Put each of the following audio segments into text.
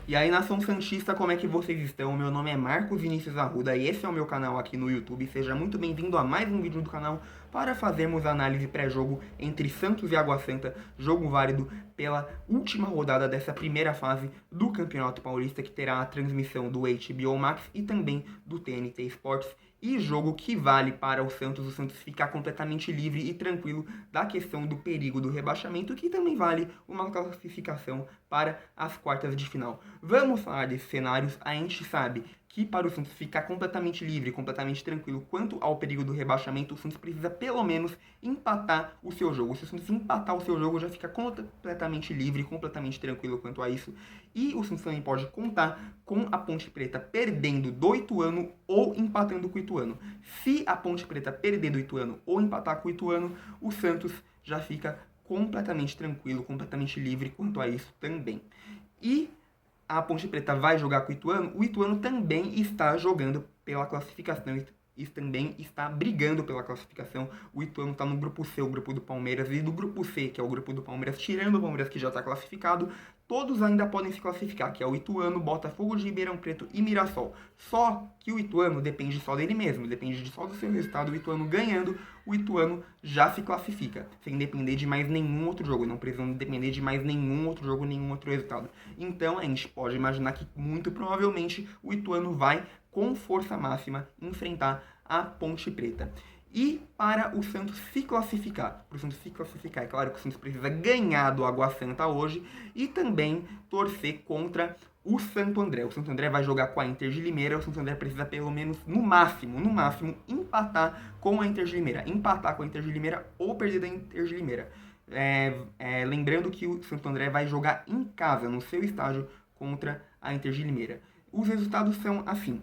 E aí, nação santista, como é que vocês estão? Meu nome é Marcos Vinícius Arruda e esse é o meu canal aqui no YouTube. Seja muito bem-vindo a mais um vídeo do canal para fazermos a análise pré-jogo entre Santos e Água Santa, jogo válido pela última rodada dessa primeira fase do Campeonato Paulista, que terá a transmissão do HBO Max e também do TNT Sports. E jogo que vale para o Santos ficar completamente livre e tranquilo da questão do perigo do rebaixamento, que também vale uma classificação para as quartas de final. Vamos falar desses cenários. A gente sabe que para o Santos ficar completamente livre, completamente tranquilo quanto ao perigo do rebaixamento, o Santos precisa pelo menos empatar o seu jogo. Se o Santos empatar o seu jogo, já fica completamente livre, completamente tranquilo quanto a isso. E o Santos também pode contar com a Ponte Preta perdendo do Ituano ou empatando com o Ituano. Se a Ponte Preta perder do Ituano ou empatar com o Ituano, o Santos já fica completamente tranquilo, completamente livre quanto a isso também. E a Ponte Preta vai jogar com o Ituano também está jogando pela classificação, isso também está brigando pela classificação. O Ituano está no grupo C, o grupo do Palmeiras, e do grupo C, que é o grupo do Palmeiras, tirando o Palmeiras que já está classificado, todos ainda podem se classificar, que é o Ituano, Botafogo de Ribeirão Preto e Mirassol. Só que o Ituano depende só dele mesmo, depende só do seu resultado. O Ituano ganhando, o Ituano já se classifica, sem depender de mais nenhum outro jogo, não precisando depender de mais nenhum outro jogo, nenhum outro resultado. Então a gente pode imaginar que muito provavelmente o Ituano vai com força máxima enfrentar a Ponte Preta. E para o Santos se classificar, é claro que o Santos precisa ganhar do Água Santa hoje e também torcer contra o Santo André. O Santo André vai jogar com a Inter de Limeira. O Santo André precisa pelo menos, no máximo, empatar com a Inter de Limeira. Empatar com a Inter de Limeira ou perder da Inter de Limeira. Lembrando que o Santo André vai jogar em casa, no seu estádio, contra a Inter de Limeira. Os resultados são assim.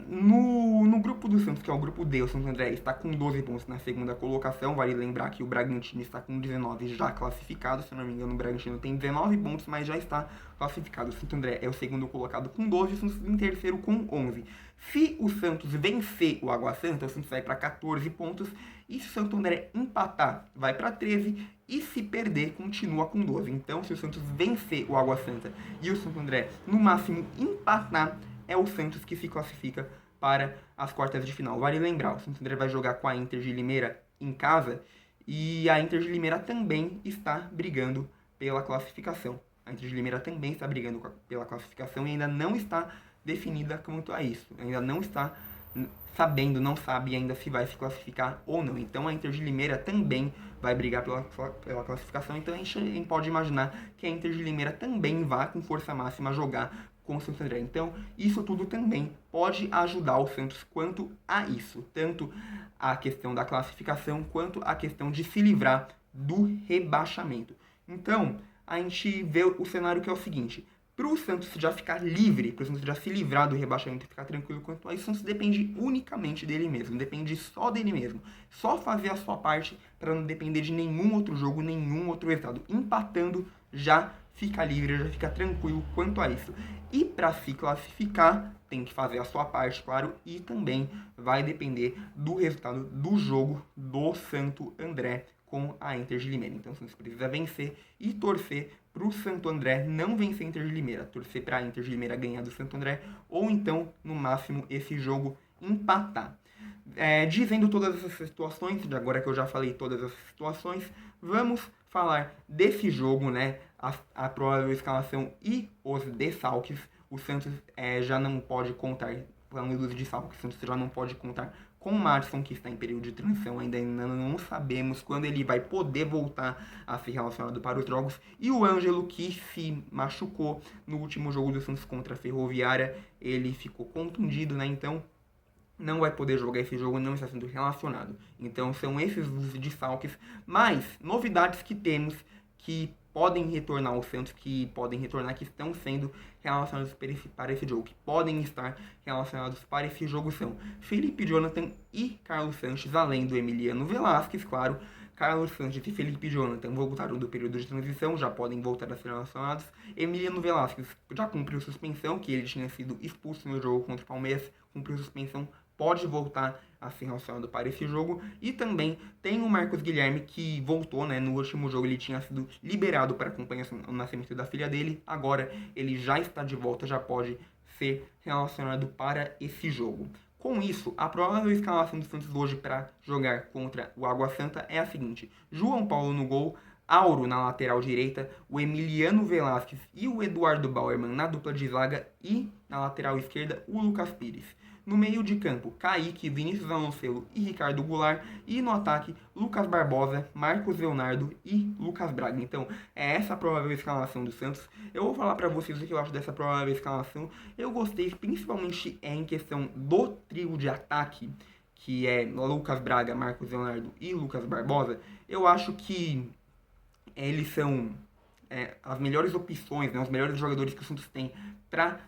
No grupo do Santos, que é o grupo D, o Santo André está com 12 pontos na segunda colocação. Vale lembrar que o Bragantino está com 19 já classificado. Se não me engano, o Bragantino tem 19 pontos, mas já está classificado. O Santo André é o segundo colocado com 12 e o Santos em terceiro com 11. Se o Santos vencer o Água Santa, o Santos vai para 14 pontos. E se o Santo André empatar, vai para 13. E se perder, continua com 12. Então, se o Santos vencer o Água Santa e o Santo André, no máximo, empatar, é o Santos que se classifica para as quartas de final. Vale lembrar, o Santos André vai jogar com a Inter de Limeira em casa e a Inter de Limeira também está brigando pela classificação. A Inter de Limeira também está brigando pela classificação e ainda não está definida quanto a isso. Ainda não está sabendo, não sabe ainda se vai se classificar ou não. Então a Inter de Limeira também vai brigar pela classificação. Então a gente pode imaginar que a Inter de Limeira também vai com força máxima jogar com o Santo André. Então, isso tudo também pode ajudar o Santos quanto a isso. Tanto a questão da classificação, quanto a questão de se livrar do rebaixamento. Então, a gente vê o cenário que é o seguinte. Para o Santos já ficar livre, para o Santos já se livrar do rebaixamento e ficar tranquilo quanto a isso, o Santos depende unicamente dele mesmo, depende só dele mesmo. Só fazer a sua parte para não depender de nenhum outro jogo, nenhum outro resultado. Empatando já fica livre, já fica tranquilo quanto a isso. E para se classificar, tem que fazer a sua parte, claro, e também vai depender do resultado do jogo do Santo André com a Inter de Limeira. Então, o Santos precisa vencer e torcer para o Santo André não vencer a Inter de Limeira, torcer para a Inter de Limeira ganhar do Santo André, ou então, no máximo, esse jogo empatar. Dizendo todas essas situações, agora que eu já falei todas essas situações, vamos falar desse jogo, né? A provável escalação e os desfalques. O Santos já não pode contar, falando dos desfalques, o Santos já não pode contar com o Madison, que está em período de transição, ainda não sabemos quando ele vai poder voltar a ser relacionado para os jogos. E o Ângelo, que se machucou no último jogo do Santos contra a Ferroviária, ele ficou contundido, né? Então não vai poder jogar esse jogo, não está sendo relacionado. Então são esses os desfalques, mas novidades que temos que podem retornar ao Santos, que podem retornar, que estão sendo relacionados para esse jogo, que podem estar relacionados para esse jogo são Felipe Jonathan e Carlos Sanches, além do Emiliano Velasquez, claro. Carlos Sanches e Felipe Jonathan voltaram do período de transição, já podem voltar a ser relacionados. Emiliano Velasquez já cumpriu suspensão, que ele tinha sido expulso no jogo contra o Palmeiras, cumpriu suspensão, pode voltar a ser relacionado para esse jogo. E também tem o Marcos Guilherme, que voltou, né? No último jogo ele tinha sido liberado para acompanhar o nascimento da filha dele. Agora ele já está de volta, já pode ser relacionado para esse jogo. Com isso, a provável escalação do Santos hoje para jogar contra o Água Santa é a seguinte: João Paulo no gol, Auro na lateral direita, o Emiliano Velasquez e o Eduardo Bauerman na dupla de zaga e na lateral esquerda o Lucas Pires. No meio de campo, Kaique, Vinícius Amoncelo e Ricardo Goulart. E no ataque, Lucas Barbosa, Marcos Leonardo e Lucas Braga. Então, é essa a provável escalação do Santos. Eu vou falar pra vocês o que eu acho dessa provável escalação. Eu gostei principalmente em questão do trio de ataque, que é Lucas Braga, Marcos Leonardo e Lucas Barbosa. Eu acho que eles são as melhores opções, né, os melhores jogadores que o Santos tem para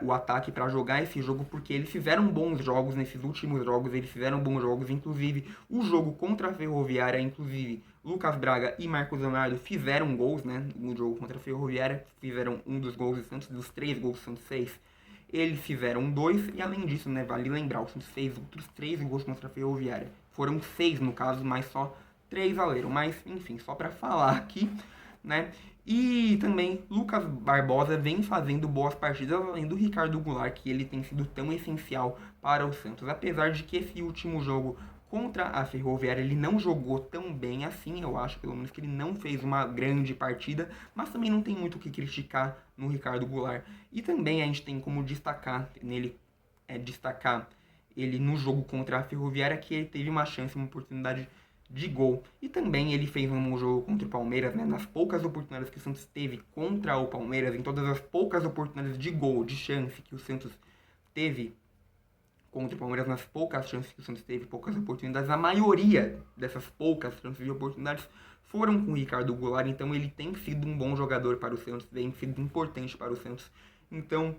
o ataque, para jogar esse jogo, porque eles fizeram bons jogos nesses últimos jogos, eles fizeram bons jogos, inclusive o jogo contra a Ferroviária, inclusive Lucas Braga e Marcos Leonardo fizeram gols, né, no jogo contra a Ferroviária, fizeram um dos gols do Santos, dos 3 gols do Santos fez, eles fizeram 2, e além disso, né, vale lembrar, o Santos fez outros 3 gols contra a Ferroviária, foram 6 no caso, mas só 3 valeram, mas enfim, só para falar aqui, né? E também Lucas Barbosa vem fazendo boas partidas, além do Ricardo Goulart, que ele tem sido tão essencial para o Santos. Apesar de que esse último jogo contra a Ferroviária ele não jogou tão bem assim, eu acho, pelo menos que ele não fez uma grande partida, mas também não tem muito o que criticar no Ricardo Goulart. E também a gente tem como destacar ele no jogo contra a Ferroviária, que ele teve uma chance, uma oportunidade de gol. E também ele fez um jogo contra o Palmeiras, né? Nas poucas oportunidades que o Santos teve contra o Palmeiras, em todas as poucas oportunidades de gol, de chance que o Santos teve contra o Palmeiras, nas poucas chances que o Santos teve, poucas oportunidades, a maioria dessas poucas chances de oportunidades foram com o Ricardo Goulart, então ele tem sido um bom jogador para o Santos, tem sido importante para o Santos. Então,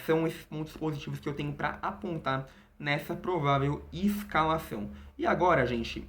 são esses pontos positivos que eu tenho para apontar nessa provável escalação. E agora, gente,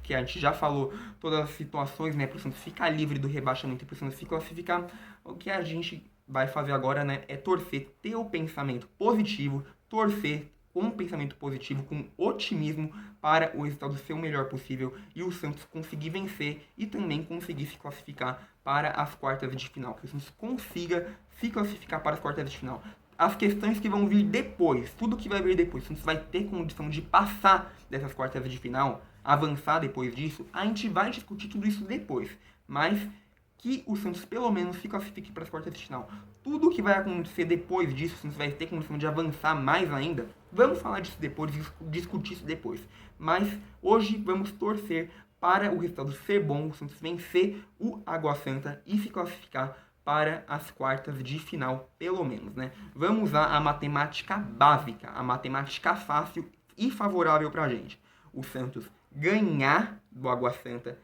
que a gente já falou todas as situações, né, para o Santos ficar livre do rebaixamento e para o Santos se classificar, o que a gente vai fazer agora, né, é torcer, ter o pensamento positivo, torcer com um pensamento positivo, com otimismo para o resultado ser o melhor possível e o Santos conseguir vencer e também conseguir se classificar para as quartas de final, que o Santos consiga se classificar para as quartas de final. As questões que vão vir depois, tudo que vai vir depois, o Santos vai ter condição de passar dessas quartas de final, avançar depois disso, a gente vai discutir tudo isso depois, mas que o Santos pelo menos se classifique para as quartas de final. Tudo que vai acontecer depois disso, o Santos vai ter condição de avançar mais ainda, vamos falar disso depois, discutir isso depois. Mas hoje vamos torcer para o resultado ser bom, o Santos vencer o Água Santa e se classificar para as quartas de final, pelo menos, né? Vamos usar a matemática básica, a matemática fácil e favorável para a gente. O Santos ganhar do Água Santa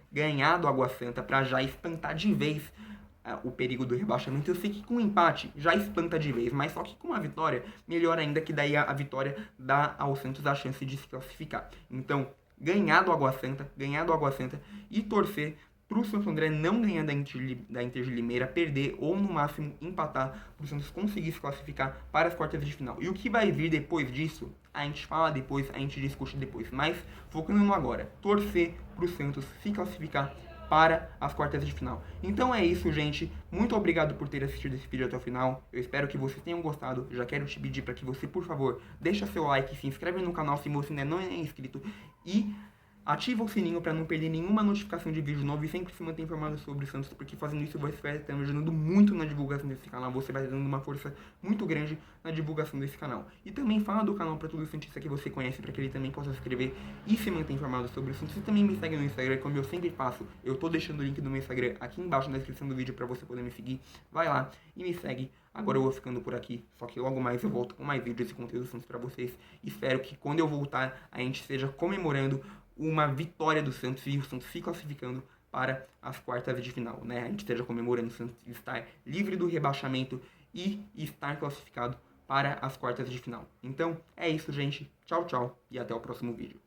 para já espantar de vez o perigo do rebaixamento. Eu sei que com empate já espanta de vez, mas só que com a vitória, melhor ainda, que daí a vitória dá ao Santos a chance de se classificar. Então, ganhar do Água Santa e torcer para o Santo André não ganhar da Inter de Limeira, perder ou no máximo empatar, para o Santos conseguir se classificar para as quartas de final. E o que vai vir depois disso, a gente fala depois, a gente discute depois. Mas focando no agora, torcer para o Santos se classificar para as quartas de final. Então é isso, gente. Muito obrigado por ter assistido esse vídeo até o final. Eu espero que vocês tenham gostado. Já quero te pedir para que você, por favor, deixa seu like, se inscreve no canal se você ainda não é inscrito e ativa o sininho para não perder nenhuma notificação de vídeo novo e sempre se manter informado sobre o Santos, porque fazendo isso você vai estar me ajudando muito na divulgação desse canal, você vai dando uma força muito grande na divulgação desse canal. E também fala do canal para todo Santista que você conhece, para que ele também possa se inscrever e se manter informado sobre o Santos. E também me segue no Instagram, como eu sempre faço, eu tô deixando o link do meu Instagram aqui embaixo na descrição do vídeo para você poder me seguir. Vai lá e me segue. Agora eu vou ficando por aqui, só que logo mais eu volto com mais vídeos e conteúdo Santos para vocês. Espero que quando eu voltar a gente esteja comemorando uma vitória do Santos e o Santos se classificando para as quartas de final, né? A gente esteja comemorando o Santos estar livre do rebaixamento e estar classificado para as quartas de final. Então, é isso, gente. Tchau, tchau e até o próximo vídeo.